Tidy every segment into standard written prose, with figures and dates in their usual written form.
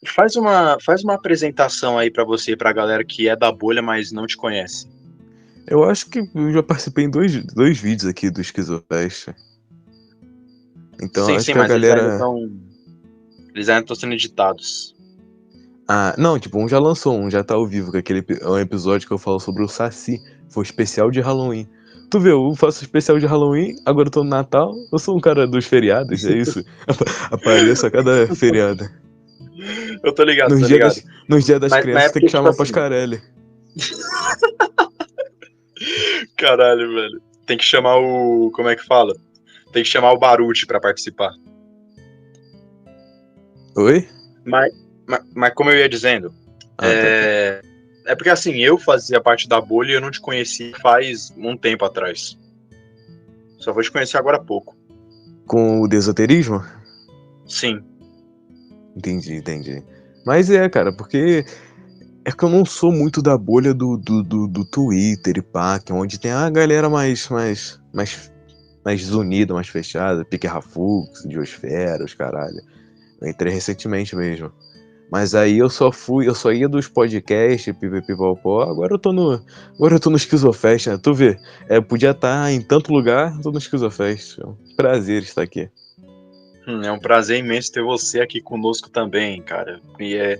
Faz uma apresentação aí pra você, pra galera que é da bolha, mas não te conhece. Eu acho que eu já participei em dois vídeos aqui do Esquizofest. Então Sim, acho sim, que a mas eles ainda galera. estão. Eles ainda estão sendo editados. Ah, não, tipo, um já lançou, um já tá ao vivo, que é é um episódio que eu falo sobre o Saci. Foi o especial de Halloween. Tu vê, eu faço especial de Halloween, agora eu tô no Natal, eu sou um cara dos feriados, é isso. Apareço a cada feriado. Eu tô ligado, Nos tô dias ligado. das Mas é crianças tem que porque, tipo chamar assim, Pascarelli. caralho, velho. Tem que chamar o. Como é que fala? Tem que chamar o Baruch pra participar. Oi? Mas como eu ia dizendo, Ah, tá. é porque assim, eu fazia parte da bolha e eu não te conheci faz um tempo atrás. Só vou te conhecer agora há pouco. Com o desoterismo? Sim. Entendi. Mas é, cara, porque é que eu não sou muito da bolha do Twitter e pá, que é onde tem a galera mais unida, mais fechada, Pique Rafux, Diosfera, os caralho. Eu entrei recentemente mesmo. Mas aí eu só ia dos podcasts, pipipipopó, agora eu tô no Esquizofest, né? Tu vê, eu podia estar em tanto lugar, tô no Esquizofest. É um prazer estar aqui. É um prazer imenso ter você aqui conosco também, cara. E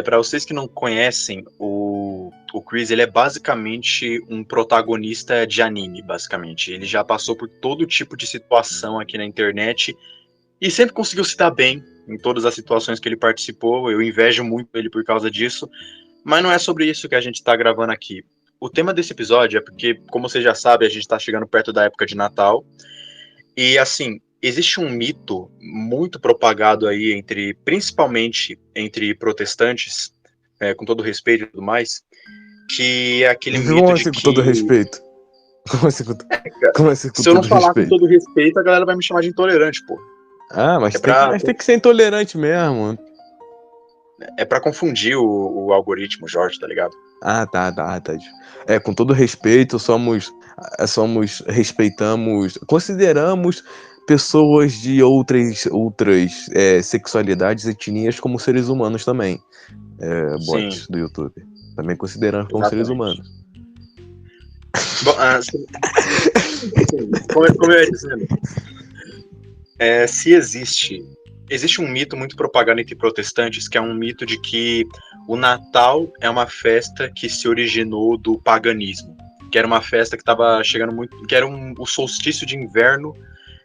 para vocês que não conhecem, o Chris, ele é basicamente um protagonista de anime, basicamente. Ele já passou por todo tipo de situação aqui na internet e sempre conseguiu se dar bem em todas as situações que ele participou. Eu invejo muito ele por causa disso, mas não é sobre isso que a gente está gravando aqui. O tema desse episódio é porque, como você já sabe, a gente está chegando perto da época de Natal e, assim, existe um mito muito propagado aí principalmente entre protestantes, com todo respeito e tudo mais, que é aquele Como mito de assim com todo que, respeito? Como assim com, como assim com se eu não todo falar com respeito? todo respeito, a galera vai me chamar de intolerante, pô. Ah, É pra, mas tem que ser intolerante mesmo. é pra confundir o algoritmo, Jorge, tá ligado? Ah, tá. É, com todo respeito, consideramos pessoas de outras sexualidades, etnias como seres humanos também. Sim, Bots do YouTube. Também consideramos como seres exatamente. humanos. Bom, como eu ia dizendo, se existe um mito muito propagado entre protestantes, que é um mito de que o Natal é uma festa que se originou do paganismo, que era uma festa que estava chegando muito, que era o solstício de inverno,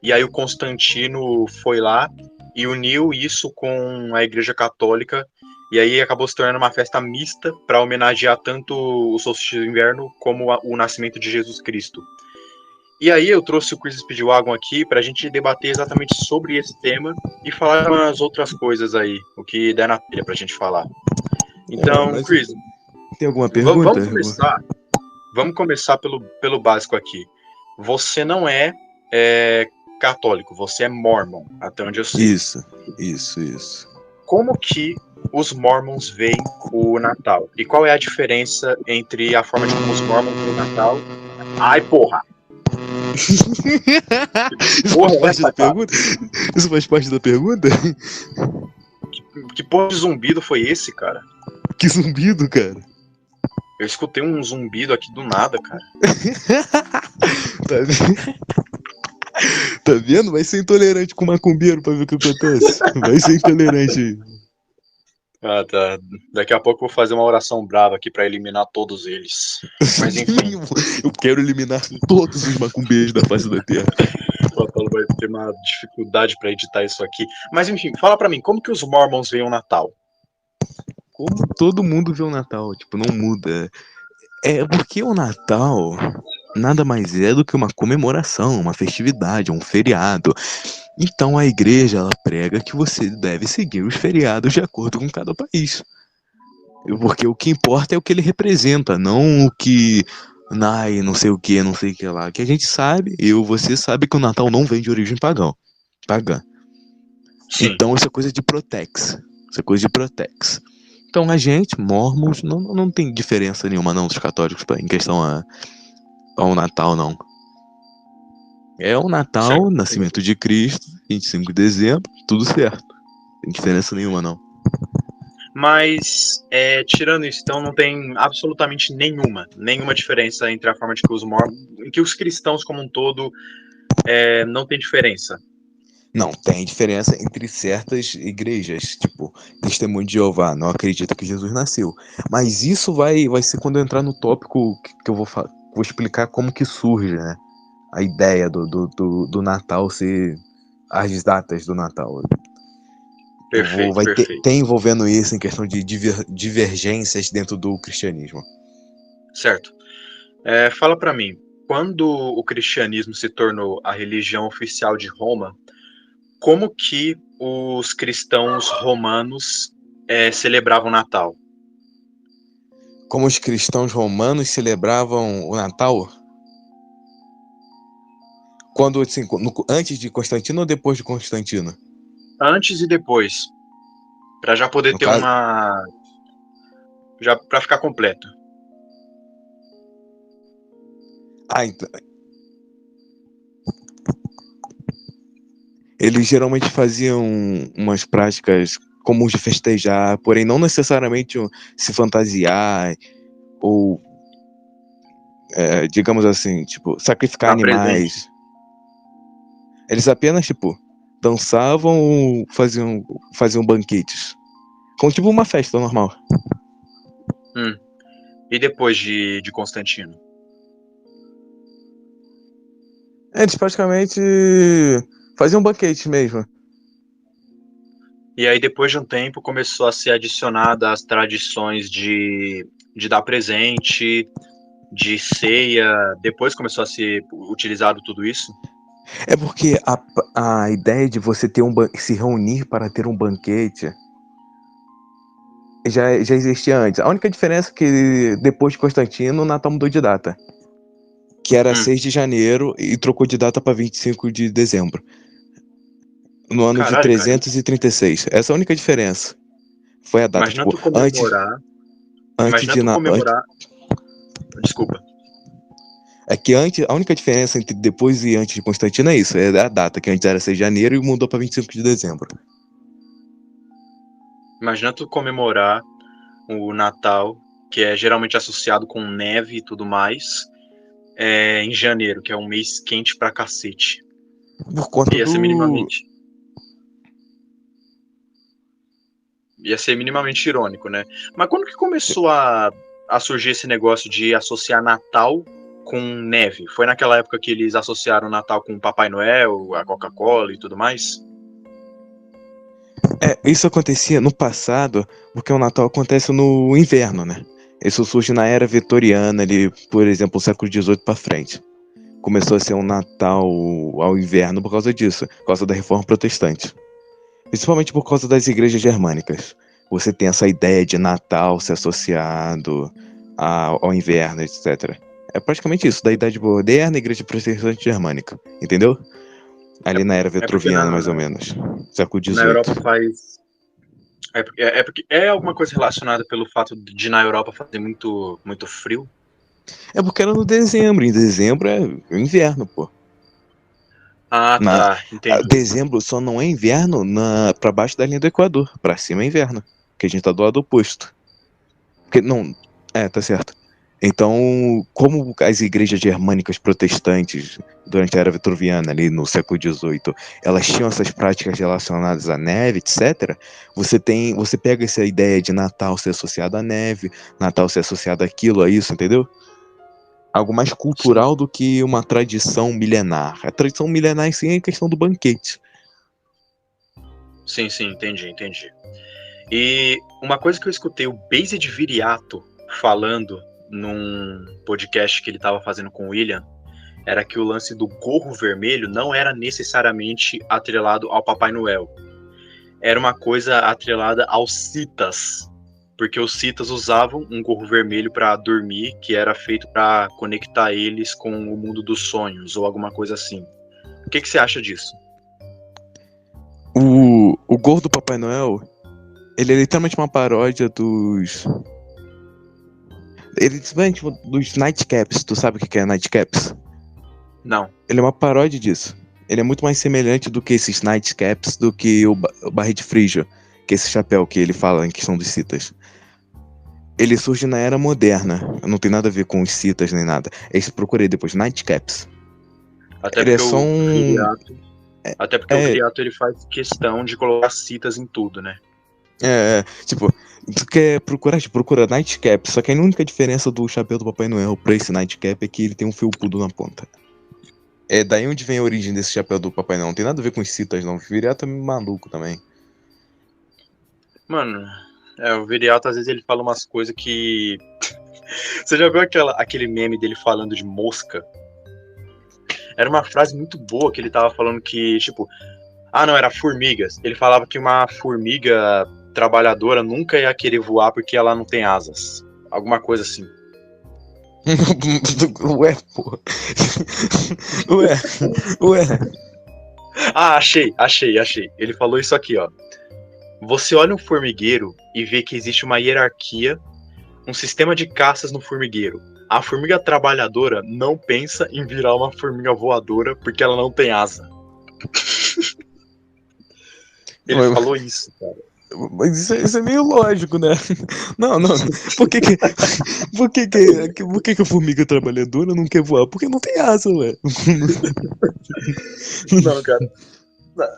e aí o Constantino foi lá e uniu isso com a Igreja Católica, e aí acabou se tornando uma festa mista para homenagear tanto o solstício de inverno como o nascimento de Jesus Cristo. E aí eu trouxe o Chris Speedwagon aqui para a gente debater exatamente sobre esse tema e falar umas outras coisas aí, o que der na telha para a gente falar. Então, Mas Chris, tem alguma pergunta? vamos começar pelo básico aqui. Você não é católico, você é mormon, até onde eu sei. Isso. Como que os mormons veem o Natal? E qual é a diferença entre a forma de como os mormons veem o Natal? Ai, porra! Isso Porra, faz é parte essa, da cara? pergunta? Isso faz parte da pergunta? Que porra de zumbido foi esse, cara? Que zumbido, cara. Eu escutei um zumbido aqui do nada, cara. Tá vendo? Tá vendo? Vai ser intolerante com macumbeiro pra ver o que acontece. Vai ser intolerante aí. Ah, tá. Daqui a pouco eu vou fazer uma oração brava aqui pra eliminar todos eles. Mas enfim, Eu quero eliminar todos os macumbeiros da face da terra. o Paulo vai ter uma dificuldade pra editar isso aqui. Mas enfim, fala pra mim, como que os Mormons veem o Natal? Como todo mundo vê o Natal, tipo, não muda. É porque o Natal nada mais é do que uma comemoração, uma festividade, um feriado. Então a igreja ela prega que você deve seguir os feriados de acordo com cada país. Porque o que importa é o que ele representa, não o que. Ai, não sei o que lá. Que a gente sabe, você sabe que o Natal não vem de origem pagã. Sim. Então isso é coisa de Protex. Isso é coisa de Protex. Então a gente, Mormons, não tem diferença nenhuma não dos católicos em questão ao Natal, não. É o Natal, Certo. nascimento de Cristo, 25 de dezembro, tudo certo. Tem diferença nenhuma, não. Mas, tirando isso, então não tem absolutamente nenhuma diferença entre a forma de que que os cristãos como um todo não tem diferença. Não, tem diferença entre certas igrejas, tipo, Testemunho de Jeová, não acredita que Jesus nasceu. Mas isso vai ser quando eu entrar no tópico que eu vou explicar como que surge, né? A ideia do Natal ser as datas do Natal. Perfeito, Vai perfeito. ter envolvendo isso em questão de divergências dentro do cristianismo. Certo. Fala pra mim, quando o cristianismo se tornou a religião oficial de Roma, como que os cristãos romanos celebravam o Natal? Como os cristãos romanos celebravam o Natal? Quando, assim, antes de Constantino ou depois de Constantino? Antes e depois, para já poder No ter caso, já para ficar completo. então, eles geralmente faziam umas práticas comuns de festejar, porém não necessariamente se fantasiar ou, digamos assim, tipo, sacrificar Tá presente. animais. Eles apenas, tipo, dançavam, faziam banquetes. Como tipo uma festa normal. E depois de Constantino? Eles praticamente faziam banquete mesmo. E aí, depois de um tempo, começou a ser adicionada as tradições de dar presente, de ceia. Depois começou a ser utilizado tudo isso? É porque a ideia de você ter se reunir para ter um banquete já existia antes. A única diferença é que depois de Constantino, o Natal mudou de data. Que era 6 de janeiro e trocou de data para 25 de dezembro. No ano de Caralho, cara. 336. Essa é a única diferença. Foi a data, Imagina tipo, tu comemorar. antes Imagina de tu comemorar. Desculpa. É que antes, a única diferença entre depois e antes de Constantino é isso, é a data, que antes era 6 de janeiro e mudou para 25 de dezembro. Imagina tu comemorar o Natal, que é geralmente associado com neve e tudo mais, em janeiro, que é um mês quente pra cacete. Por conta Ia ser do... minimamente. Ia ser minimamente irônico, né? Mas quando que começou a surgir esse negócio de associar Natal com neve? Foi naquela época que eles associaram o Natal com o Papai Noel, a Coca-Cola e tudo mais? Isso acontecia no passado, porque o Natal acontece no inverno, né? Isso surge na era vitoriana, ali, por exemplo, século XVIII para frente. Começou a ser um Natal ao inverno por causa disso, por causa da Reforma Protestante. Principalmente por causa das igrejas germânicas. Você tem essa ideia de Natal ser associado ao inverno, etc. É praticamente isso, da Idade Moderna, Igreja Protestante Germânica, entendeu? Ali na era Porque vitruviana, mais ou menos, século na XVIII. Europa faz. Porque é alguma coisa relacionada pelo fato de na Europa fazer muito, muito frio? É porque era no dezembro, em dezembro é inverno, pô. Ah, tá, entendi. Dezembro só não é inverno pra baixo da linha do Equador, pra cima é inverno, porque a gente tá do lado oposto. Porque não, tá certo. Então, como as igrejas germânicas protestantes, durante a era vitruviana, ali no século XVIII, elas tinham essas práticas relacionadas à neve, etc., você pega essa ideia de Natal ser associado à neve, Natal ser associado àquilo, a isso, entendeu? Algo mais cultural do que uma tradição milenar. A tradição milenar, sim, é a questão do banquete. Sim, entendi. E uma coisa que eu escutei o Based Viriato falando num podcast que ele estava fazendo com o William era que o lance do gorro vermelho não era necessariamente atrelado ao Papai Noel. Era uma coisa atrelada aos citas, porque os citas usavam um gorro vermelho para dormir, que era feito para conectar eles com o mundo dos sonhos ou alguma coisa assim. O que você acha disso? O gorro do Papai Noel, ele é literalmente uma paródia dos... Ele vem tipo, dos nightcaps. Tu sabe o que é nightcaps? Não. Ele é uma paródia disso. Ele é muito mais semelhante do que esses nightcaps do que o barret frígio, que é esse chapéu que ele fala em questão dos citas. Ele surge na era moderna, não tem nada a ver com os citas nem nada. Eu procurei depois, nightcaps. Até Ele é porque só o um... Viriato, até porque o É, Viriato ele faz questão de colocar citas em tudo, né? tipo, tu quer procurar, tipo, procura nightcap, só que a única diferença do chapéu do Papai Noel pra esse nightcap é que ele tem um felpudo na ponta. É daí onde vem a origem desse chapéu do Papai Noel. Não tem nada a ver com os citas, não. O Viriato é maluco também. Mano, o Viriato às vezes ele fala umas coisas que. Você já viu aquele meme dele falando de mosca? Era uma frase muito boa que ele tava falando que, tipo, não, era formigas. Ele falava que uma formiga trabalhadora nunca ia querer voar porque ela não tem asas. Alguma coisa assim. Ué, porra. Ué. Achei. Ele falou isso aqui, ó. Você olha um formigueiro e vê que existe uma hierarquia, um sistema de caças no formigueiro. A formiga trabalhadora não pensa em virar uma formiga voadora porque ela não tem asa. Ele falou isso, cara. Mas isso é meio lógico, né? Não. Por que a formiga trabalhadora não quer voar? Porque não tem asa, ué. Não, cara.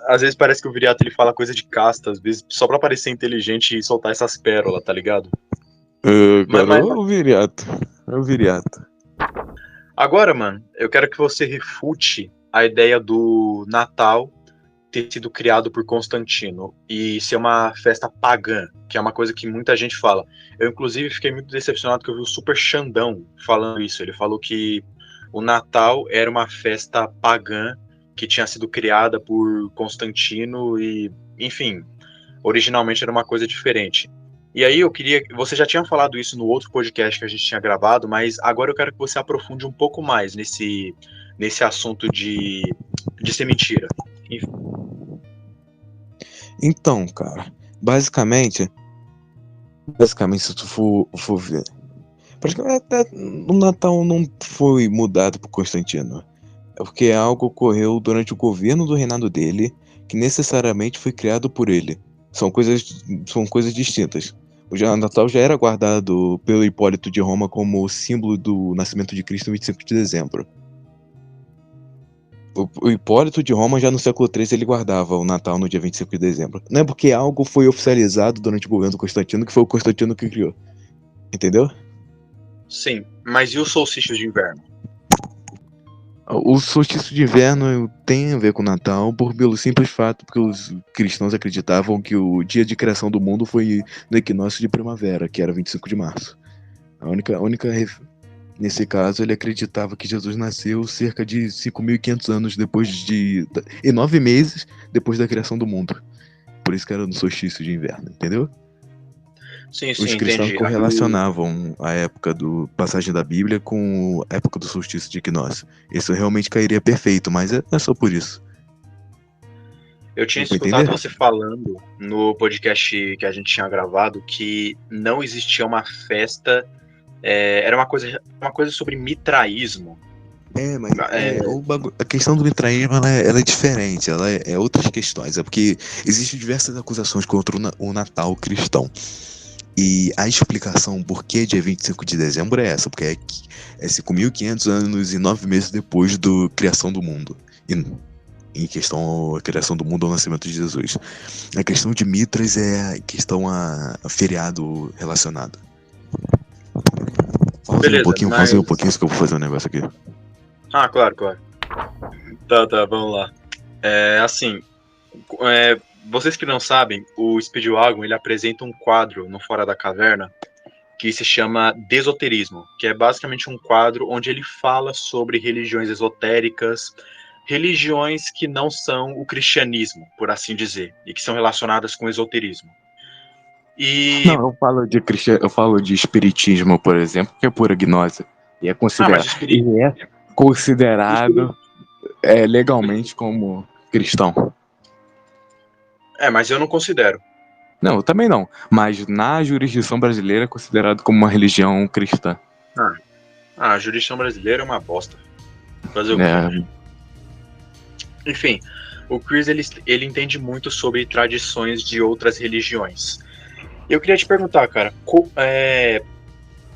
Às vezes parece que o Viriato ele fala coisa de casta, às vezes só pra parecer inteligente e soltar essas pérolas, tá ligado? Cara, o Viriato. Agora, mano, eu quero que você refute a ideia do Natal ter sido criado por Constantino e ser uma festa pagã, que é uma coisa que muita gente fala. Eu, inclusive, fiquei muito decepcionado que eu vi o Super Xandão falando isso. Ele falou que o Natal era uma festa pagã que tinha sido criada por Constantino e, enfim, originalmente era uma coisa diferente. E aí eu queria... Você já tinha falado isso no outro podcast que a gente tinha gravado, mas agora eu quero que você aprofunde um pouco mais nesse assunto de ser mentira. Enfim. Então, cara, basicamente, se tu for ver, praticamente o Natal não foi mudado por Constantino. É porque algo ocorreu durante o governo do reinado dele, que necessariamente foi criado por ele. São coisas distintas. O Natal já era guardado pelo Hipólito de Roma como símbolo do nascimento de Cristo em 25 de dezembro. O Hipólito de Roma, já no século III, ele guardava o Natal no dia 25 de dezembro. Não é porque algo foi oficializado durante o governo do Constantino que foi o Constantino que criou. Entendeu? Sim, mas e o solstício de inverno? O solstício de inverno tem a ver com o Natal pelo simples fato que os cristãos acreditavam que o dia de criação do mundo foi no equinócio de primavera, que era 25 de março. Nesse caso, ele acreditava que Jesus nasceu cerca de 5.500 anos e 9 meses depois da criação do mundo. Por isso que era no solstício de inverno, entendeu? Sim, Os cristãos entendi. correlacionavam a época do passagem da Bíblia com a época do solstício de equinócio. Isso realmente cairia perfeito, mas é só por isso. Eu tinha escutado você falando no podcast que a gente tinha gravado que não existia uma festa, era uma coisa sobre mitraísmo. Mas a questão do mitraísmo ela é diferente, ela é outras questões. É porque existem diversas acusações contra o Natal cristão. E a explicação por que dia 25 de dezembro é essa, porque é 5.500 anos e 9 meses depois da criação do mundo. Em questão a criação do mundo ou o nascimento de Jesus. A questão de Mitras é a questão a feriado relacionado. Beleza, pausa um pouquinho, que eu vou fazer um negócio aqui. Claro. Tá, vamos lá. Vocês que não sabem, o Speedwagon ele apresenta um quadro no Fora da Caverna que se chama Desoterismo, que é basicamente um quadro onde ele fala sobre religiões esotéricas, religiões que não são o cristianismo, por assim dizer, e que são relacionadas com esoterismo. Não, eu falo de espiritismo, por exemplo, que é pura gnose. E é considerado legalmente como cristão. Mas eu não considero. Não, eu também não. Mas na jurisdição brasileira é considerado como uma religião cristã. A jurisdição brasileira é uma bosta. Fazer o quê? Enfim, o Chris ele entende muito sobre tradições de outras religiões. Eu queria te perguntar, cara,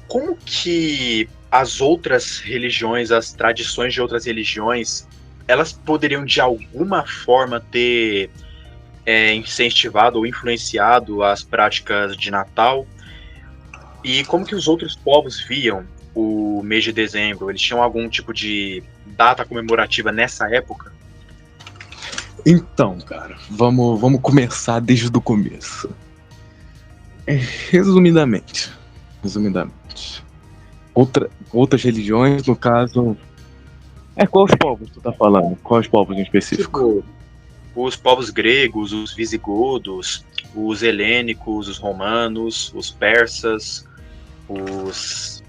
como que as outras religiões, as tradições de outras religiões, elas poderiam de alguma forma ter incentivado ou influenciado as práticas de Natal? E como que os outros povos viam o mês de dezembro? Eles tinham algum tipo de data comemorativa nessa época? Então, cara, vamos começar desde o começo. Resumidamente. Outras religiões, no caso. Quais povos tu tá falando? Quais povos em específico? Tipo, os povos gregos, os visigodos, os helênicos, os romanos, os persas, os...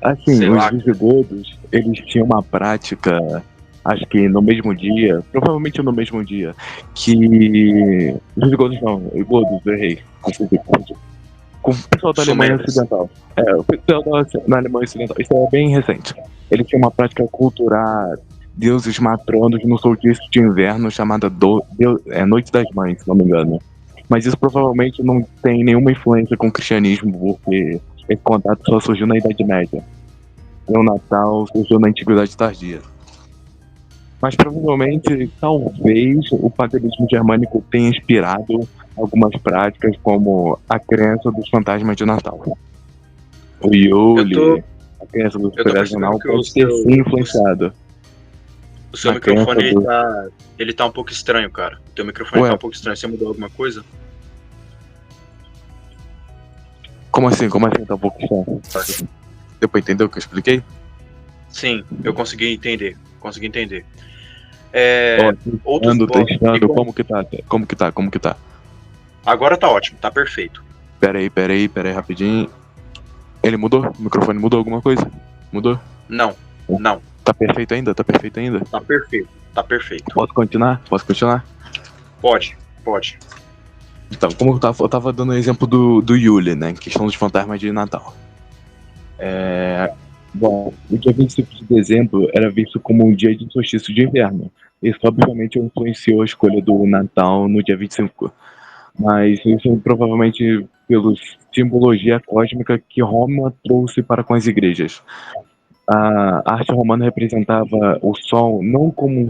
Assim, sei os lá... visigodos, eles tinham uma prática, acho que no mesmo dia, provavelmente no mesmo dia, que... Visigodos não, godos, errei. Com o pessoal da Alemanha Sumeras. Ocidental. O pessoal da Alemanha Ocidental. Isso é bem recente. Eles tinham uma prática cultural deuses matronos no solstício de inverno chamada Noite das Mães, se não me engano. Mas isso provavelmente não tem nenhuma influência com o cristianismo, porque esse contato só surgiu na Idade Média. E o Natal surgiu na Antiguidade Tardia. Mas provavelmente, talvez, o paganismo germânico tenha inspirado algumas práticas, como a crença dos fantasmas de Natal. O Yule, a crença do Eu tô Super percebendo que pode ter sim influenciado. o seu Na microfone crença ele tá um pouco estranho, cara. O teu microfone tá um pouco estranho. Você mudou alguma coisa? Como assim? Tá um pouco estranho? Deu pra entender o que eu expliquei? Sim, eu consegui entender. Testando, como que tá? Agora tá ótimo, tá perfeito. Pera aí, rapidinho. Ele mudou? O microfone mudou alguma coisa? Mudou? Não. Tá perfeito ainda? Tá perfeito. Posso continuar? Pode. Então, como eu tava dando o exemplo do Yule, né? Questão dos fantasmas de Natal. Bom, o dia 25 de dezembro era visto como um dia de solstício de inverno. Isso obviamente influenciou a escolha do Natal no dia 25. Mas isso provavelmente pela simbologia cósmica que Roma trouxe para com as igrejas. A arte romana representava o sol não como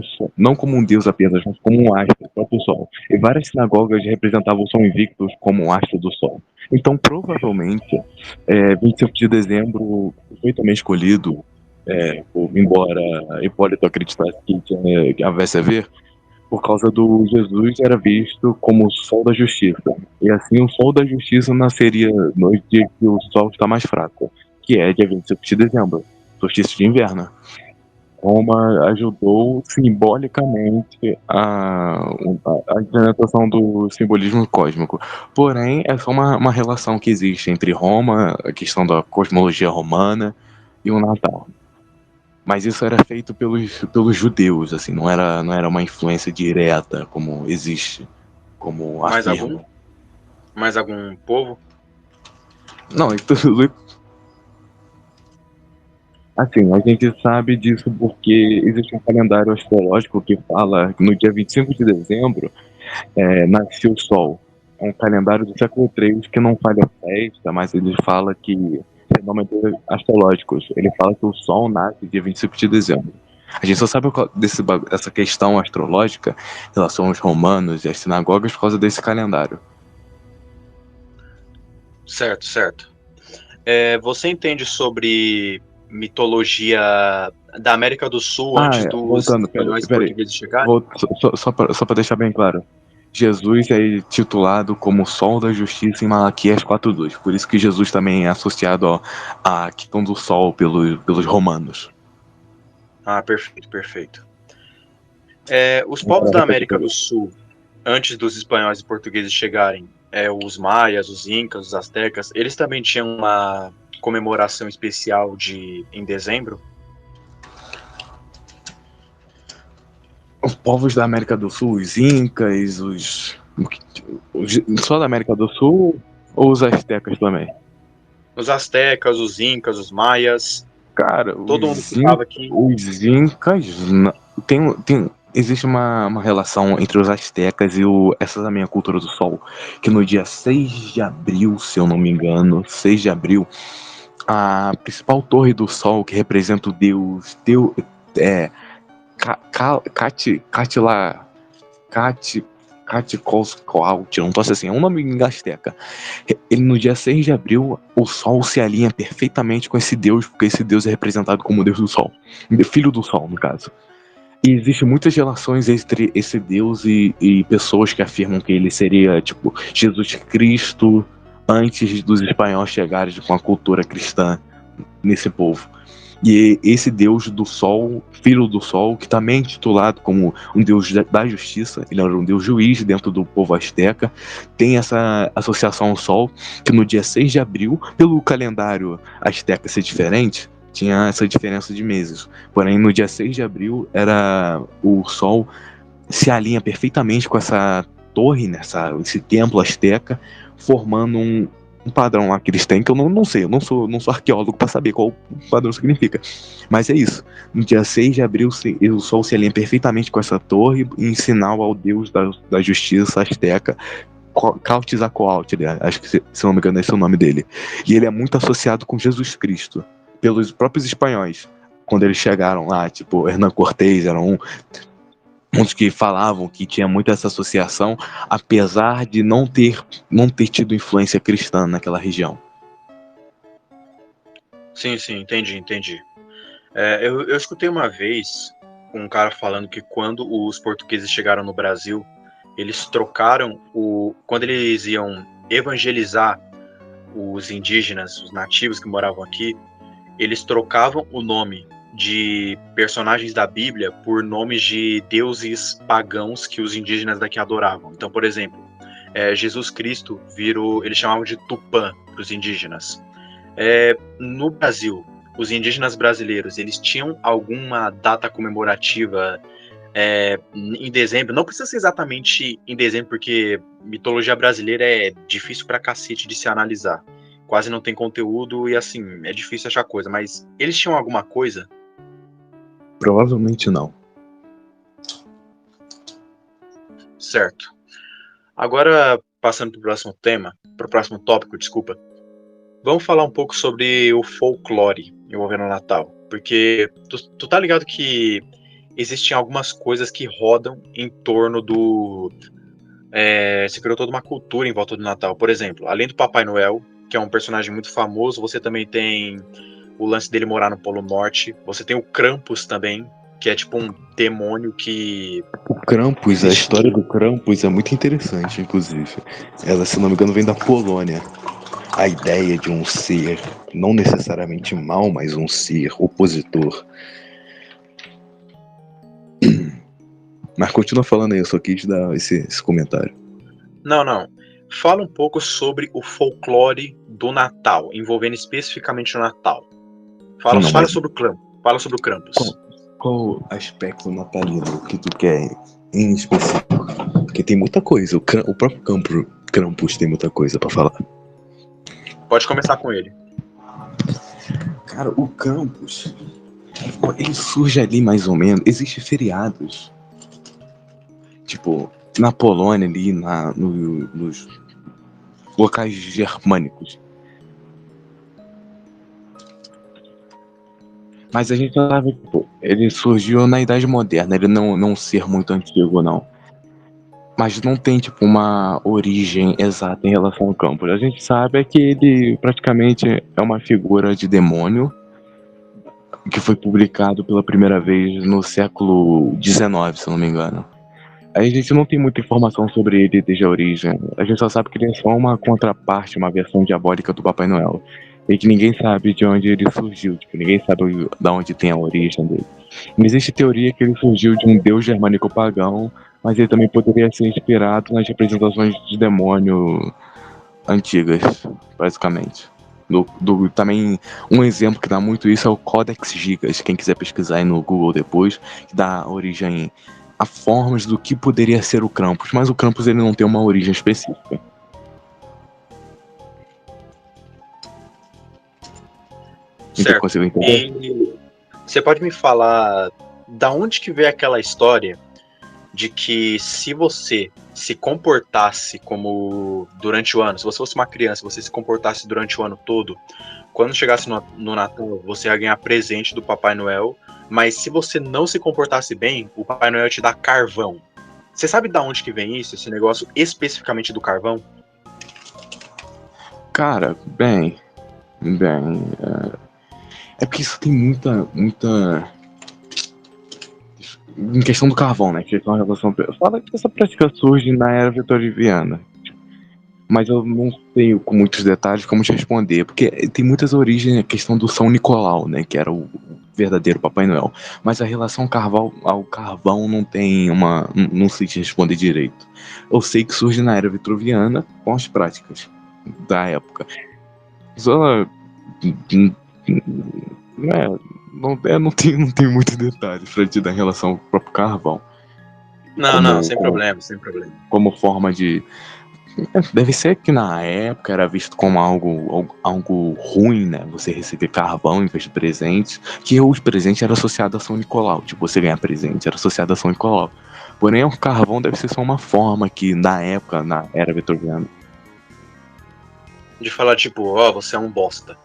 um deus apenas, mas como um astro, o próprio sol. E várias sinagogas representavam o sol invictus como um astro do sol. Então, provavelmente, 25 de dezembro foi também escolhido, embora Hipólito acreditasse que houvesse a ver, por causa do Jesus era visto como o sol da justiça. E assim o sol da justiça nasceria no dia que o sol está mais fraco, que é dia 25 de dezembro, solstício de inverno. Roma ajudou simbolicamente a implementação do simbolismo cósmico. Porém, é só uma relação que existe entre Roma, a questão da cosmologia romana e o Natal. Mas isso era feito pelos judeus, assim, não era uma influência direta como existe, como afirma. Mais algum povo? Não, assim, a gente sabe disso porque existe um calendário astrológico que fala que no dia 25 de dezembro nasceu o Sol. É um calendário do século III que não falha festa, mas ele fala que fenômenos astrológicos. Ele fala que o Sol nasce dia 25 de dezembro. A gente só sabe dessa questão astrológica em relação aos romanos e às sinagogas por causa desse calendário. Certo. Você entende sobre mitologia da América do Sul antes dos espanhóis e portugueses chegarem? Só para deixar bem claro. Jesus é titulado como Sol da Justiça em Malaquias 4:2. Por isso que Jesus também é associado à questão do Sol pelos romanos. Ah, perfeito. Os povos da América do Sul, antes dos espanhóis e portugueses chegarem, os maias, os incas, os astecas, eles também tinham uma comemoração especial em dezembro? Os povos da América do Sul, os incas, só da América do Sul ou os astecas também? Os astecas, os incas, os maias. Cara, todo mundo ficava aqui. Os incas existe uma relação entre os astecas e essa também é a cultura do sol, que no dia 6 de abril, se eu não me engano, 6 de abril, a principal torre do sol, que representa o deus, é, Catila, Quetzalcoatl, não posso assim, é um nome em asteca. Ele, no dia 6 de abril, o sol se alinha perfeitamente com esse deus, porque esse deus é representado como o deus do sol, filho do sol, no caso. E existem muitas relações entre esse Deus e pessoas que afirmam que ele seria, tipo, Jesus Cristo antes dos espanhóis chegarem com a cultura cristã nesse povo. E esse Deus do Sol, filho do Sol, que também é intitulado como um Deus da justiça, ele era um Deus juiz dentro do povo asteca, tem essa associação ao Sol, que no dia 6 de abril, pelo calendário asteca ser diferente, tinha essa diferença de meses. Porém, no dia 6 de abril, era o Sol se alinha perfeitamente com essa torre, esse templo asteca, formando um padrão lá que eles têm, que eu não sei, eu não sou arqueólogo para saber qual o padrão significa. Mas é isso. No dia 6 de abril, o Sol se alinha perfeitamente com essa torre, em sinal ao deus da justiça asteca, Quetzalcoatl, acho que se não me engano esse é o nome dele. E ele é muito associado com Jesus Cristo, pelos próprios espanhóis. Quando eles chegaram lá, tipo, Hernán Cortés era uns que falavam que tinha muito essa associação, apesar de não ter tido influência cristã naquela região. Sim, sim, entendi. Eu escutei uma vez um cara falando que quando os portugueses chegaram no Brasil, eles trocaram quando eles iam evangelizar os indígenas, os nativos que moravam aqui, eles trocavam o nome de personagens da Bíblia por nomes de deuses pagãos que os indígenas daqui adoravam. Então, por exemplo, Jesus Cristo eles chamavam de Tupã para os indígenas. No Brasil, os indígenas brasileiros, eles tinham alguma data comemorativa em dezembro? Não precisa ser exatamente em dezembro, porque mitologia brasileira é difícil pra cacete de se analisar. Quase não tem conteúdo e, assim, é difícil achar coisa. Mas eles tinham alguma coisa? Provavelmente não. Certo. Agora, passando pro próximo tópico, desculpa. Vamos falar um pouco sobre o folclore envolvendo o Natal. Porque tu tá ligado que existem algumas coisas que rodam em torno se criou toda uma cultura em volta do Natal. Por exemplo, além do Papai Noel, que é um personagem muito famoso, você também tem o lance dele morar no Polo Norte. Você tem o Krampus também, que é tipo um demônio que... O Krampus, a história do Krampus é muito interessante, inclusive. Ela, se não me engano, vem da Polônia. A ideia de um ser, não necessariamente mal, mas um ser opositor. Mas continua falando aí, eu só quis dar esse comentário. Não. Fala um pouco sobre o folclore do Natal, envolvendo especificamente o Natal. Fala sobre o Krampus. Qual aspecto natalino que tu quer em específico? Porque tem muita coisa, o próprio Krampus tem muita coisa pra falar. Pode começar com ele. Cara, o Krampus, ele surge ali mais ou menos, existem feriados. Tipo, na Polônia ali, nos locais germânicos. Mas a gente sabe que, tipo, ele surgiu na Idade Moderna, ele não ser muito antigo, não. Mas não tem, tipo, uma origem exata em relação ao Krampus. A gente sabe é que ele praticamente é uma figura de demônio que foi publicado pela primeira vez no século XIX, se eu não me engano. A gente não tem muita informação sobre ele desde a origem. A gente só sabe que ele é só uma contraparte, uma versão diabólica do Papai Noel. E que ninguém sabe de onde ele surgiu, tipo, ninguém sabe de onde tem a origem dele. Não existe teoria que ele surgiu de um deus germânico pagão, mas ele também poderia ser inspirado nas representações de demônio antigas, basicamente. Também um exemplo que dá muito isso é o Codex Gigas, quem quiser pesquisar aí no Google depois, que dá origem a formas do que poderia ser o Krampus, mas o Krampus ele não tem uma origem específica. Certo. E você pode me falar da onde que veio aquela história de que se você se comportasse como durante o ano, se você fosse uma criança, você se comportasse durante o ano todo, quando chegasse no Natal, você ia ganhar presente do Papai Noel, mas se você não se comportasse bem, o Papai Noel ia te dar carvão. Você sabe de onde que vem isso, esse negócio especificamente do carvão? Cara, bem, é porque isso tem muita. Em questão do carvão, né? Que é uma relação. Fala que essa prática surge na era vitoriana. Mas eu não sei com muitos detalhes como te responder, porque tem muitas origens a questão do São Nicolau, né? Que era o verdadeiro Papai Noel. Mas a relação ao carvão não tem uma. Não sei te responder direito. Eu sei que surge na era vitruviana com as práticas da época. Só. Não tem muitos detalhes pra te dar em relação ao próprio carvão. Não, sem problema, sem problema. Como forma de. Deve ser que na época era visto como algo ruim, né? Você receber carvão em vez de presentes. Que os presentes eram associados a São Nicolau. Tipo, você ganhar presente era associado a São Nicolau. Porém, o carvão deve ser só uma forma que na época, na era vitoriana. De falar, tipo, ó, você é um bosta.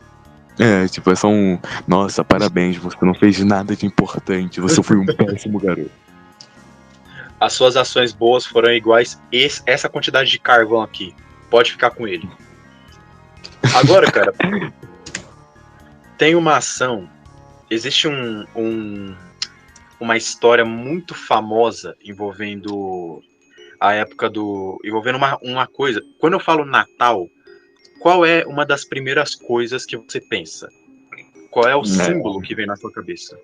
Tipo, é só um. Nossa, parabéns, você não fez nada de importante. Você foi um péssimo garoto. As suas ações boas foram iguais essa quantidade de carvão aqui. Pode ficar com ele. Agora, cara, tem uma ação. Existe uma história muito famosa envolvendo a época do. Envolvendo uma coisa. Quando eu falo Natal, qual é uma das primeiras coisas que você pensa? Qual é o símbolo que vem na sua cabeça?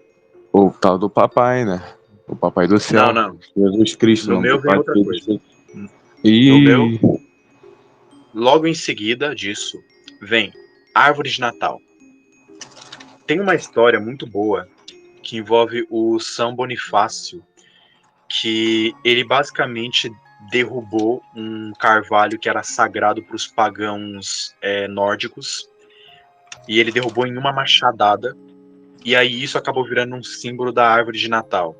O tal do papai, né? O papai do céu. Não. Jesus Cristo. No meu vem outra coisa. No meu, logo em seguida disso, vem Árvore de Natal. Tem uma história muito boa que envolve o São Bonifácio, que ele basicamente derrubou um carvalho que era sagrado para os pagãos nórdicos, e ele derrubou em uma machadada, e aí isso acabou virando um símbolo da Árvore de Natal.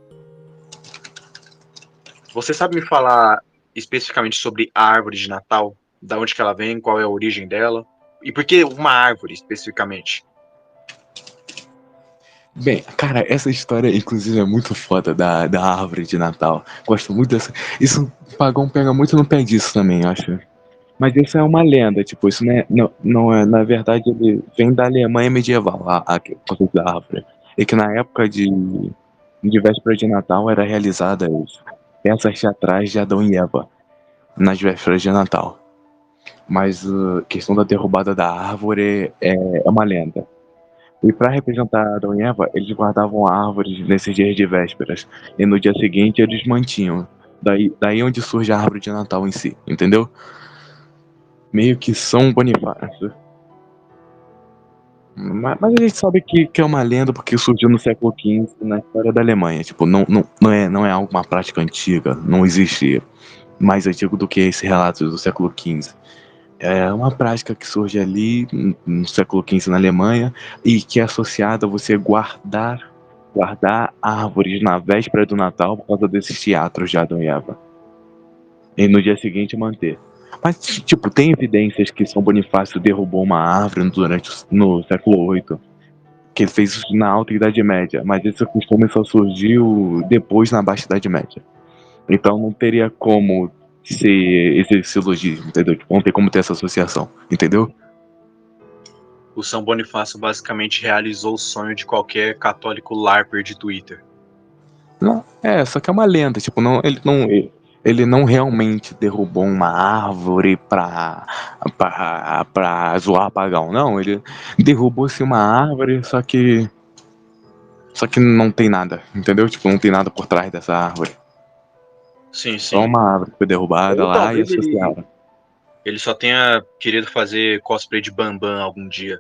Você sabe me falar especificamente sobre a Árvore de Natal? Da onde que ela vem, qual é a origem dela? E por que uma árvore, especificamente? Bem, cara, essa história, inclusive, é muito foda da árvore de Natal. Gosto muito dessa. Isso, o pagão pega muito no pé disso também, eu acho. Mas isso é uma lenda, tipo, isso não é. Na verdade, ele vem da Alemanha medieval, a conceito da árvore. E que na época de véspera de Natal era realizada peças teatrais de Adão e Eva nas vésperas de Natal. Mas a questão da derrubada da árvore é uma lenda. E para representar Adão e Eva, eles guardavam a árvore nesses dias de vésperas. E no dia seguinte eles mantinham. Daí onde surge a árvore de Natal em si, entendeu? Meio que São Bonifácio. Mas a gente sabe que é uma lenda porque surgiu no século XV na história da Alemanha. Tipo, não é uma prática antiga. Não existe mais antigo do que esse relato do século XV. É uma prática que surge ali no século XV na Alemanha e que é associada a você guardar árvores na véspera do Natal por causa desses teatros de Adão e Eva. E no dia seguinte manter. Mas, tipo, tem evidências que São Bonifácio derrubou uma árvore no século VIII. Que ele fez isso na Alta Idade Média. Mas esse costume só surgiu depois na Baixa Idade Média. Então não teria como ser esse silogismo, entendeu? Tipo, não tem como ter essa associação, entendeu? O São Bonifácio basicamente realizou o sonho de qualquer católico larper de Twitter. Não, só que é uma lenda, tipo, ele não realmente derrubou uma árvore pra zoar pagão, não, ele derrubou-se uma árvore, só que não tem nada, entendeu? Tipo, não tem nada por trás dessa árvore. Sim. Só uma árvore que foi derrubada Ou lá e talvez associaram. ele só tenha querido fazer cosplay de Bambam algum dia.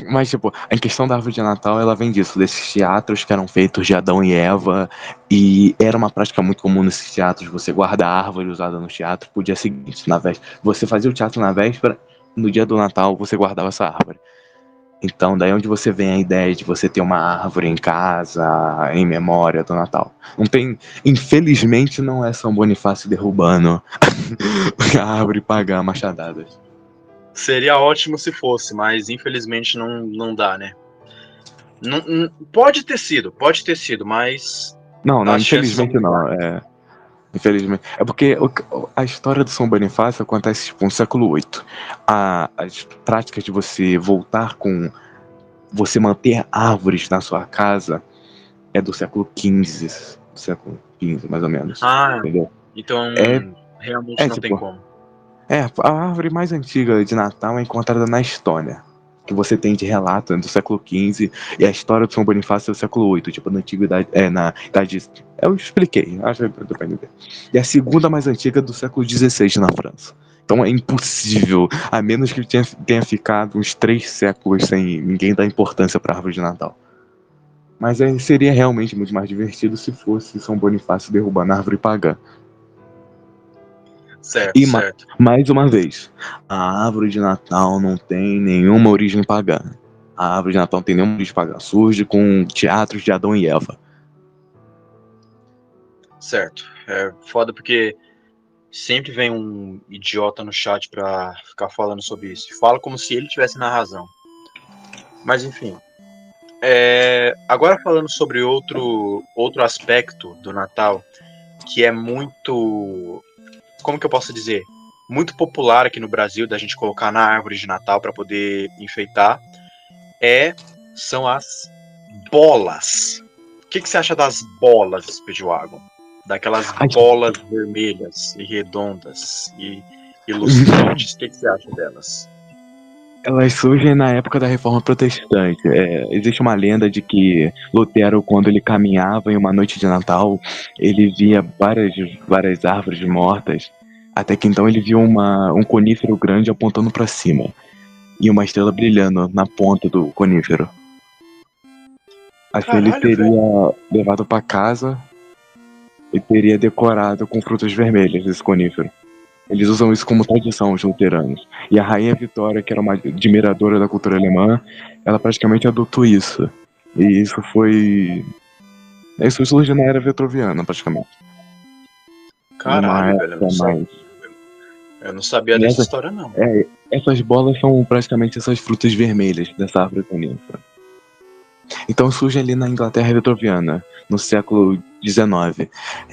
Mas, tipo, a questão da árvore de Natal, ela vem disso, desses teatros que eram feitos de Adão e Eva, e era uma prática muito comum nesses teatros, você guardar a árvore usada no teatro pro dia seguinte, na véspera. Você fazia o teatro na véspera, no dia do Natal você guardava essa árvore. Então, daí onde você vem a ideia de você ter uma árvore em casa, em memória do Natal. Não tem, infelizmente, não é São Bonifácio derrubando a árvore e pagar machadadas. Seria ótimo se fosse, mas infelizmente não dá, né? Pode ter sido, mas Não, as chances são infelizmente muito não. baixas. Infelizmente. É porque a história do São Bonifácio acontece tipo, no século VIII. As práticas de você voltar com. Você manter árvores na sua casa é do século XV. Do século XV, mais ou menos. Ah, Entendeu? então É, realmente é não tem tipo. como. A árvore mais antiga de Natal é encontrada na Estônia. Que você tem de relato do século XV, e a história do São Bonifácio é do século VIII, tipo, na antiguidade, na idade. Eu expliquei, acho que deu pra entender. E a segunda mais antiga é do século XVI na França. Então é impossível, a menos que tenha ficado uns 3 séculos sem ninguém dar importância pra árvore de Natal. Mas seria realmente muito mais divertido se fosse São Bonifácio derrubando a árvore pagã. Certo, E certo. mais uma vez, a árvore de Natal não tem nenhuma origem pagã. A árvore de Natal não tem nenhuma origem pagã. Surge com teatros de Adão e Eva. Certo. É foda porque sempre vem um idiota no chat pra ficar falando sobre isso. Fala como se ele tivesse na razão. Mas enfim. Agora falando sobre outro aspecto do Natal, que é muito. Como que eu posso dizer? Muito popular aqui no Brasil, da gente colocar na árvore de Natal para poder enfeitar, são as bolas. O que você acha das bolas, Speedwagon? Daquelas bolas vermelhas e redondas e lustrantes. O que você acha delas? Elas surgem na época da Reforma Protestante. Existe uma lenda de que Lutero, quando ele caminhava em uma noite de Natal, ele via várias árvores mortas, até que então ele viu um conífero grande apontando para cima e uma estrela brilhando na ponta do conífero. Assim ele teria levado para casa e teria decorado com frutas vermelhas esse conífero. Eles usam isso como tradição, os luteranos. E a Rainha Vitória, que era uma admiradora da cultura alemã, ela praticamente adotou isso. E isso foi. Isso surgiu na era vitruviana, praticamente. Caralho, velho, eu não sabia dessa história, não. Essas bolas são praticamente essas frutas vermelhas dessa árvore conífera. Então surge ali na Inglaterra vitruviana, no século XIX.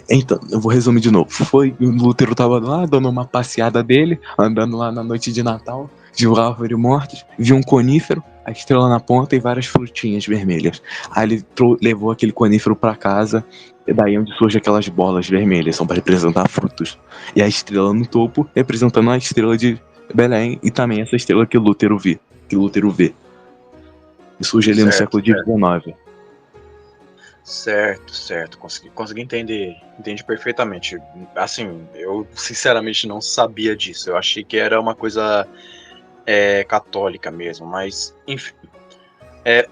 Então, eu vou resumir de novo. O Lutero estava lá, dando uma passeada dele, andando lá na noite de Natal, viu árvores mortas, viu um conífero, a estrela na ponta e várias frutinhas vermelhas. Aí ele levou aquele conífero para casa, e daí onde surgem aquelas bolas vermelhas, são para representar frutos. E a estrela no topo, representando a estrela de Belém, e também essa estrela que Lutero vê. E surge ali no século XIX. Certo. Consegui entender. Entendi perfeitamente. Assim, eu sinceramente não sabia disso. Eu achei que era uma coisa católica mesmo. Mas, enfim.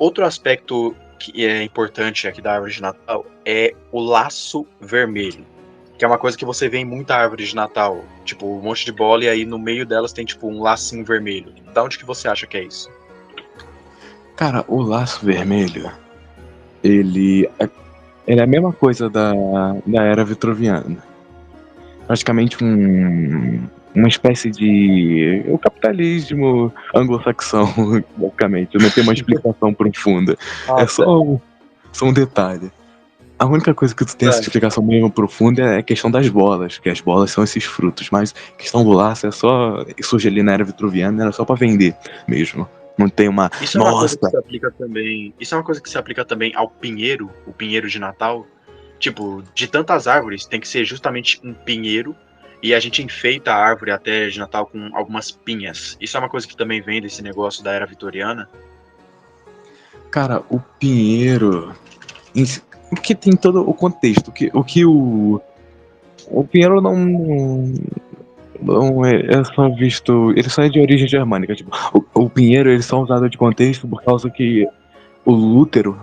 Outro aspecto que é importante aqui da árvore de Natal é o laço vermelho. Que é uma coisa que você vê em muita árvore de Natal. Tipo, um monte de bola e aí no meio delas tem tipo um lacinho vermelho. Da onde que você acha que é isso? Cara, o laço vermelho, ele é a mesma coisa da era vitruviana. Praticamente uma espécie de o capitalismo anglo-saxão, basicamente. Não tem uma explicação profunda. É só um detalhe. A única coisa que tu tem essa explicação mesmo profunda é a questão das bolas, que as bolas são esses frutos. Mas a questão do laço surge ali na era vitruviana, era só pra vender mesmo. Não tem uma. Isso é uma coisa que se aplica também. Isso é uma coisa que se aplica também ao pinheiro, o pinheiro de Natal. Tipo, de tantas árvores, tem que ser justamente um pinheiro. E a gente enfeita a árvore até de Natal com algumas pinhas. Isso é uma coisa que também vem desse negócio da era vitoriana. Cara, o pinheiro. Porque tem todo o contexto. O pinheiro não é só visto. Ele só é de origem germânica. Tipo, o pinheiro ele só é usado de contexto por causa que o Lutero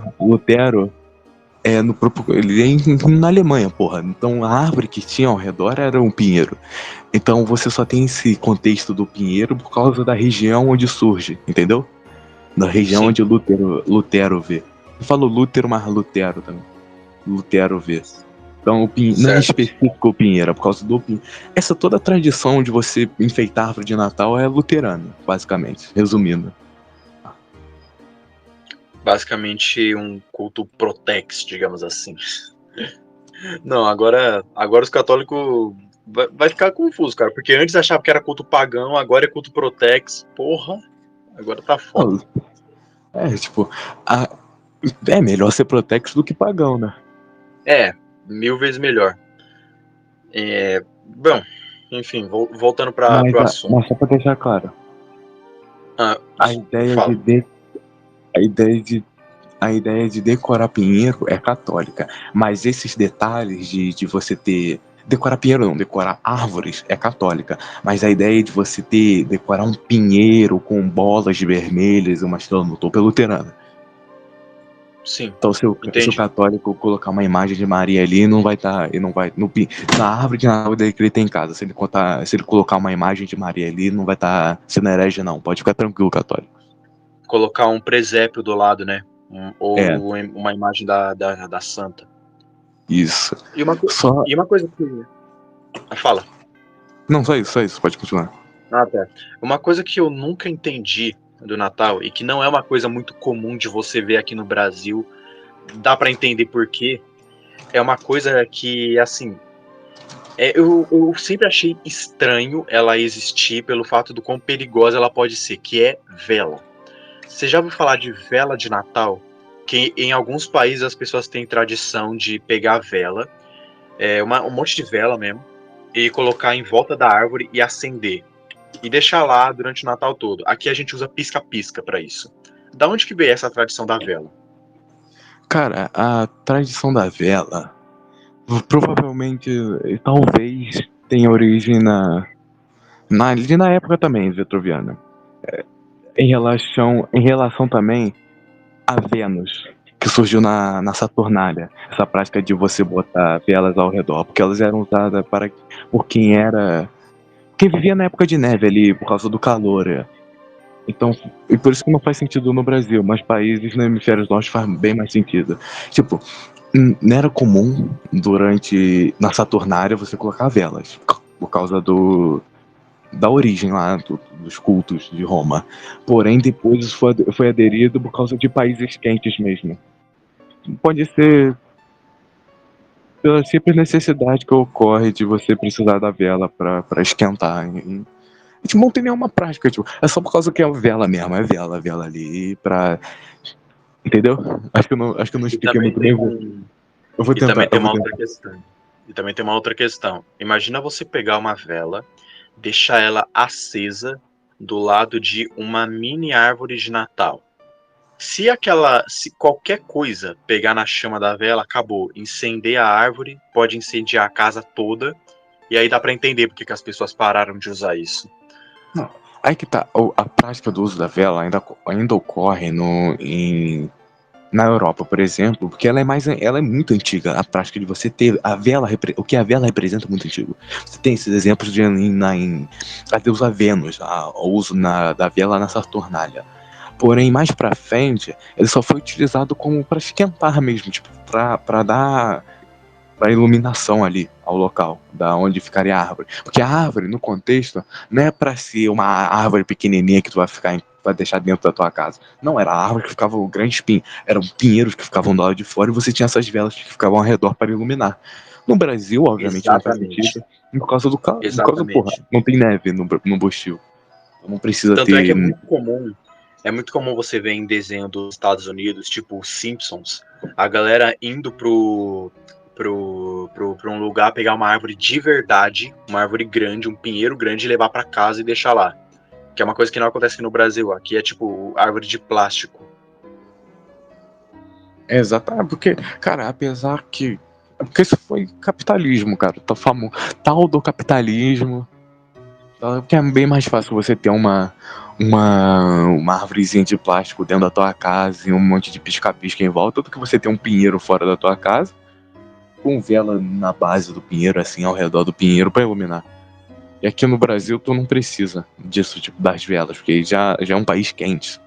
ele é na Alemanha, porra. Então a árvore que tinha ao redor era um pinheiro. Então você só tem esse contexto do pinheiro por causa da região onde surge, entendeu? Na região Sim, onde Lutero vê. Eu falo Lútero, mas Lutero também. Lutero vê. Então, não é certo. específico o pinheiro, é por causa do pinheiro. Essa toda a tradição de você enfeitar a árvore de Natal é luterana, basicamente, resumindo. Basicamente um culto protex, digamos assim. Não, agora os católicos vai ficar confuso, cara, porque antes achava que era culto pagão, agora é culto protex. Porra, agora tá foda. Tipo, a- é melhor ser protex do que pagão, né? É, 1000 vezes melhor. Bom, enfim, voltando para Mas, o assunto. mas só pra deixar claro, Ah, a ideia fala. a ideia de a ideia de decorar pinheiro é católica, mas esses detalhes de você ter decorar pinheiro não, decorar árvores é católica, mas a ideia de você ter decorar um pinheiro com bolas vermelhas e uma estrela no topo é luterana. Sim, Então, se o entendi. católico colocar uma imagem de Maria ali, não vai estar, não vai na árvore de Natal dele que ele tem em casa. Se ele colocar uma imagem de Maria ali, não vai estar sendo herege, não. Pode ficar tranquilo, católico. Colocar um presépio do lado, né? É, Ou uma imagem da santa. isso. E uma, Só, e uma coisa que. Fala. não, só isso, pode continuar. Ah, tá. Uma coisa que eu nunca entendi do Natal e que não é uma coisa muito comum de você ver aqui no Brasil, dá pra entender por quê. É uma coisa que, assim, eu sempre achei estranho ela existir pelo fato do quão perigosa ela pode ser, que é vela. Você já ouviu falar de vela de Natal? Que em alguns países as pessoas têm tradição de pegar vela, um monte de vela mesmo, e colocar em volta da árvore e acender. E deixar lá durante o Natal todo. Aqui a gente usa pisca-pisca para isso. Da onde que veio essa tradição da vela? Cara, a tradição da vela provavelmente, talvez, tenha origem ali na época também, Vitruviana. Em relação também a Vênus, que surgiu na Saturnália. Essa prática de você botar velas ao redor, porque elas eram usadas por quem vivia na época de neve ali, por causa do calor. Então, e por isso que não faz sentido no Brasil, mas países no hemisfério norte faz bem mais sentido. Tipo, não era comum na Saturnália você colocar velas, por causa da origem lá dos cultos de Roma. Porém, depois isso foi aderido por causa de países quentes mesmo. Pode ser pela simples necessidade que ocorre de você precisar da vela pra esquentar. Tipo, não tem nenhuma prática, tipo, é só por causa que é vela mesmo, é vela ali pra. Entendeu? Acho que eu não E expliquei também muito bem. tem um, Eu e também tem vou uma outra tentar. questão. E também tem uma outra questão. Imagina você pegar uma vela, deixar ela acesa do lado de uma mini árvore de Natal. Se qualquer coisa pegar na chama da vela, acabou. Incender a árvore, pode incendiar a casa toda. E aí dá pra entender porque que as pessoas pararam de usar isso. Não, aí que tá, a prática do uso da vela ainda ocorre na Europa, por exemplo, porque ela é muito antiga, a prática de você ter o que a vela representa é muito antigo. Você tem esses exemplos a deusa Vênus, o uso da vela na Saturnália. Porém, mais pra frente, ele só foi utilizado como para esquentar mesmo, tipo, pra dar pra iluminação ali ao local, da onde ficaria a árvore. Porque a árvore, no contexto, não é pra ser uma árvore pequenininha que tu vai deixar dentro da tua casa. Não, era a árvore que ficava o grande espinho. Eram pinheiros que ficavam do lado de fora e você tinha essas velas que ficavam ao redor para iluminar. No Brasil, obviamente, não faz Exatamente. sentido. Porra, Exatamente. não tem neve no Bostil. Não precisa Tanto é que ter. é muito comum você ver em desenho dos Estados Unidos, tipo os Simpsons, a galera indo pra um lugar pegar uma árvore de verdade, uma árvore grande, um pinheiro grande, e levar pra casa e deixar lá. Que é uma coisa que não acontece aqui no Brasil. Aqui é tipo árvore de plástico. Exato, porque, cara, apesar que. Porque isso foi capitalismo, cara. Tal do capitalismo. Porque é bem mais fácil você ter uma árvorezinha de plástico dentro da tua casa e um monte de pisca-pisca em volta do que você ter um pinheiro fora da tua casa com vela na base do pinheiro, assim, ao redor do pinheiro pra iluminar. E aqui no Brasil tu não precisa disso, tipo, das velas, porque já é um país quente.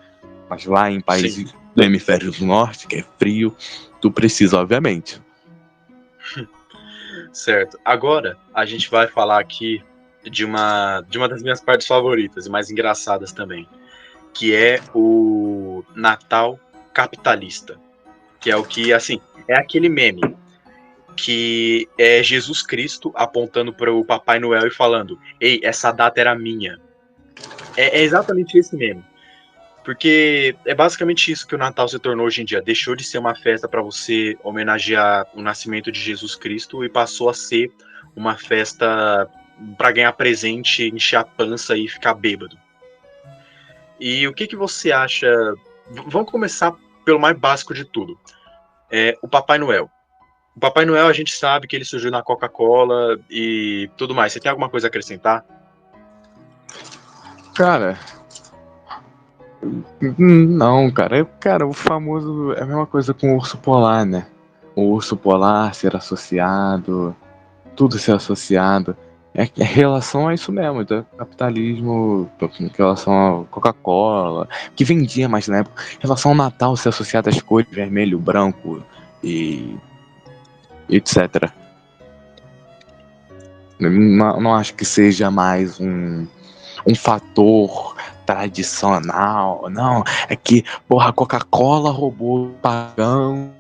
Mas lá em países do hemisfério do norte, que é frio, tu precisa, obviamente. Certo. Agora a gente vai falar aqui de uma das minhas partes favoritas e mais engraçadas também, que é o Natal capitalista, que é o que, assim, é aquele meme que é Jesus Cristo apontando para o Papai Noel e falando: "Ei, essa data era minha". É exatamente esse meme. Porque é basicamente isso que o Natal se tornou hoje em dia. Deixou de ser uma festa para você homenagear o nascimento de Jesus Cristo e passou a ser uma festa para ganhar presente, encher a pança e ficar bêbado. E o que que você acha? Vamos começar pelo mais básico de tudo. O Papai Noel. O Papai Noel a gente sabe que ele surgiu na Coca-Cola e tudo mais. Você tem alguma coisa a acrescentar? Cara, não, cara. Cara, o famoso é a mesma coisa com o urso polar, né? O urso polar ser associado, tudo ser associado. É relação a isso mesmo, do capitalismo, em relação à Coca-Cola, que vendia mais na época, em relação ao Natal ser associado às cores vermelho, branco e etc. Não acho que seja mais um fator tradicional, não. É que, porra, a Coca-Cola roubou o pagão,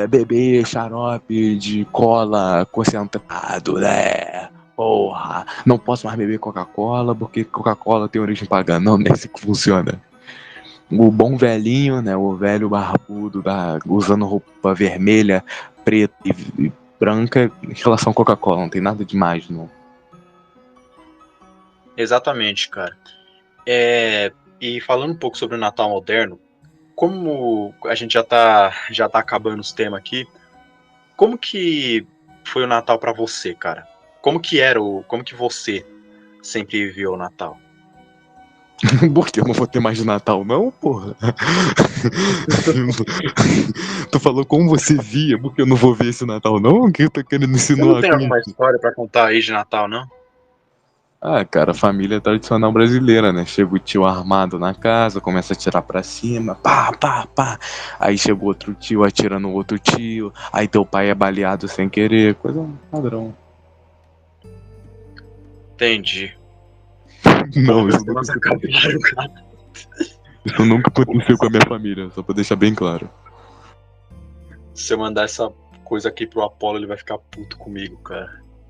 beber xarope de cola concentrado, né? Porra, não posso mais beber Coca-Cola porque Coca-Cola tem origem pagã. Não, não é assim que funciona. O bom velhinho, né? O velho barbudo usando roupa vermelha, preta e branca em relação à Coca-Cola. Não tem nada demais, não. Exatamente, cara. E falando um pouco sobre o Natal moderno, como a gente já tá acabando os temas aqui, como que foi o Natal pra você, cara? Como que você sempre viveu o Natal? Porque eu não vou ter mais de Natal, não, porra? Tu falou como você via, porque eu não vou ver esse Natal, não? O que tu tá querendo Você não insinuar tem com alguma isso? história pra contar aí de Natal, não? Ah, cara, família tradicional brasileira, né? Chega o tio armado na casa, começa a atirar pra cima, pá, pá, pá. Aí chega o outro tio atirando no outro tio, aí teu pai é baleado sem querer, coisa padrão. Entendi. Bom, Não, meus isso nunca, temas acabaram, cara. isso nunca aconteceu com a minha família, só pra deixar bem claro. Se eu mandar essa coisa aqui pro Apollo, ele vai ficar puto comigo, cara.